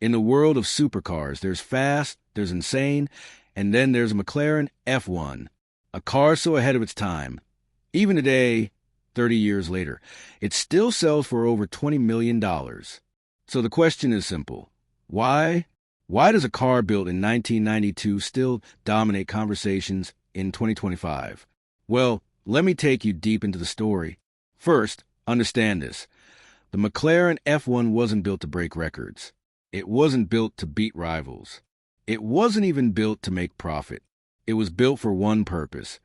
In the world of supercars, there's fast, there's insane, and then there's a McLaren F1, a car so ahead of its time. Even today, 30 years later, it still sells for over $20 million. So the question is simple. Why? Why does a car built in 1992 still dominate conversations in 2025? Well, let me take you deep into the story. First, understand this. The McLaren F1 wasn't built to break records. It wasn't built to beat rivals. It wasn't even built to make profit. It was built for one purpose: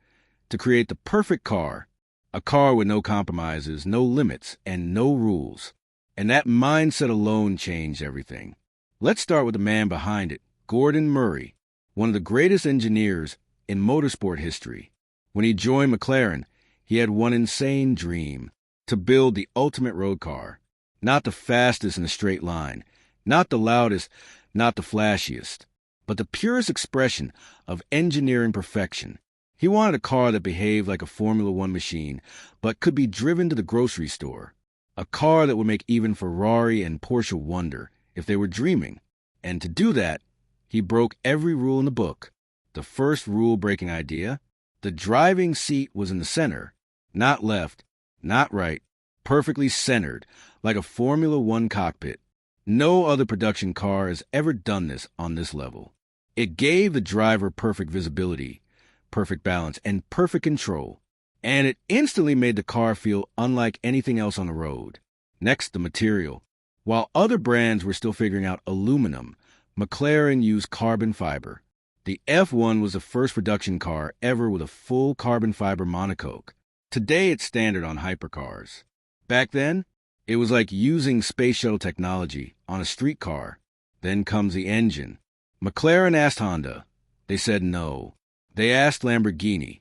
to create the perfect car, a car with no compromises, no limits, and no rules. And that mindset alone changed everything. Let's start with the man behind it, Gordon Murray, one of the greatest engineers in motorsport history. When he joined McLaren, he had one insane dream: to build the ultimate road car. Not the fastest in a straight line, not the loudest, not the flashiest, but the purest expression of engineering perfection. He wanted a car that behaved like a Formula One machine, but could be driven to the grocery store. A car that would make even Ferrari and Porsche wonder if they were dreaming. And to do that, he broke every rule in the book. The first rule-breaking idea: the driving seat was in the center, not left, not right, perfectly centered, like a Formula One cockpit. No other production car has ever done this on this level. It gave the driver perfect visibility, perfect balance, and perfect control. And it instantly made the car feel unlike anything else on the road. Next, the material. While other brands were still figuring out aluminum, McLaren used carbon fiber. The F1 was the first production car ever with a full carbon fiber monocoque. Today, it's standard on hypercars. Back then, it was like using space shuttle technology on a streetcar. Then comes the engine. McLaren asked Honda. They said no. They asked Lamborghini.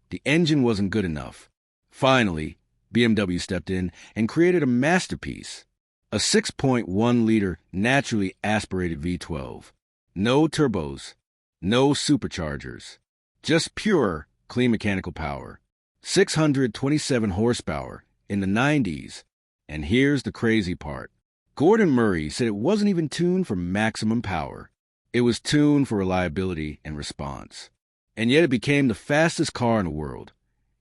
The engine wasn't good enough. Finally, BMW stepped in and created a masterpiece: a 6.1-liter naturally aspirated V12. No turbos, no superchargers, just pure, clean mechanical power. 627 horsepower in the 90s. And here's the crazy part. Gordon Murray said it wasn't even tuned for maximum power. It was tuned for reliability and response. And yet it became the fastest car in the world,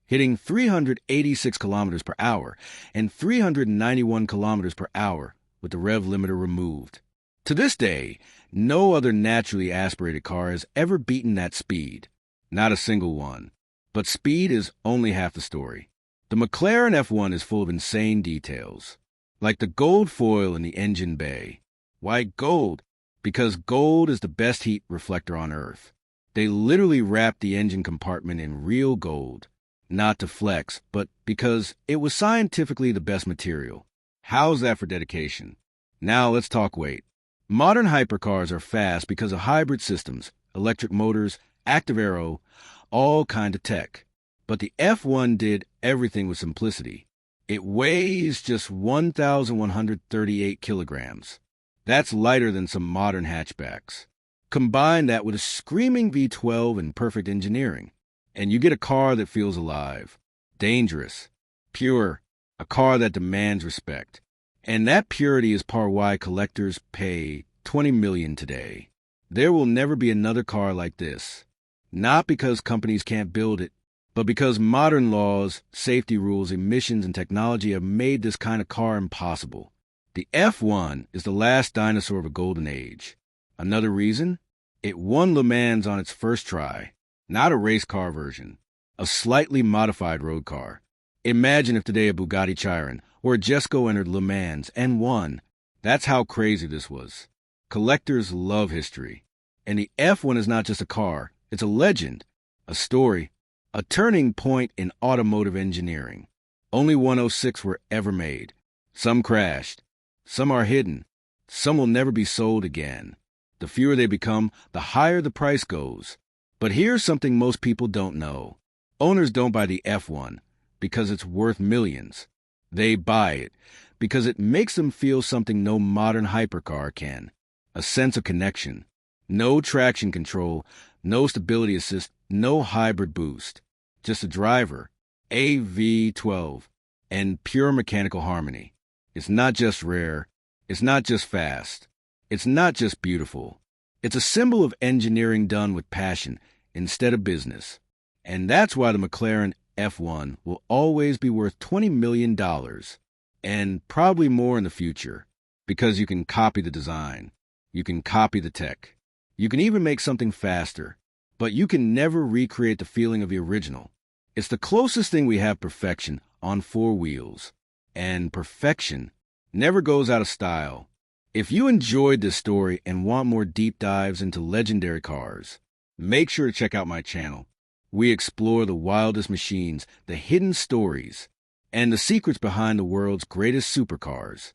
hitting 386 kilometers per hour and 391 kilometers per hour with the rev limiter removed. To this day, no other naturally aspirated car has ever beaten that speed. Not a single one. But speed is only half the story. The McLaren F1 is full of insane details, like the gold foil in the engine bay. Why gold? Because gold is the best heat reflector on Earth. They literally wrapped the engine compartment in real gold, not to flex, but because it was scientifically the best material. How's that for dedication? Now let's talk weight. Modern hypercars are fast because of hybrid systems, electric motors, active aero, all kind of tech. But the F1 did everything with simplicity. It weighs just 1,138 kilograms. That's lighter than some modern hatchbacks. Combine that with a screaming V12 and perfect engineering, and you get a car that feels alive, dangerous, pure, a car that demands respect. And that purity is part why collectors pay $20 million today. There will never be another car like this. Not because companies can't build it, but because modern laws, safety rules, emissions, and technology have made this kind of car impossible. The F1 is the last dinosaur of a golden age. Another reason? It won Le Mans on its first try. Not a race car version. A slightly modified road car. Imagine if today a Bugatti Chiron or a Jesko entered Le Mans and won. That's how crazy this was. Collectors love history. And the F1 is not just a car. It's a legend, a story, a turning point in automotive engineering. Only 106 were ever made. Some crashed. Some are hidden. Some will never be sold again. The fewer they become, the higher the price goes. But here's something most people don't know. Owners don't buy the F1 because it's worth millions. They buy it because it makes them feel something no modern hypercar can. A sense of connection. No traction control, no stability assist, no hybrid boost. Just a driver, a V12, and pure mechanical harmony. It's not just rare. It's not just fast. It's not just beautiful. It's a symbol of engineering done with passion instead of business. And that's why the McLaren F1 will always be worth $20 million, and probably more in the future, because you can copy the design, you can copy the tech, you can even make something faster, but you can never recreate the feeling of the original. It's the closest thing we have to perfection on four wheels, and perfection never goes out of style. If you enjoyed this story and want more deep dives into legendary cars, make sure to check out my channel. We explore the wildest machines, the hidden stories, and the secrets behind the world's greatest supercars.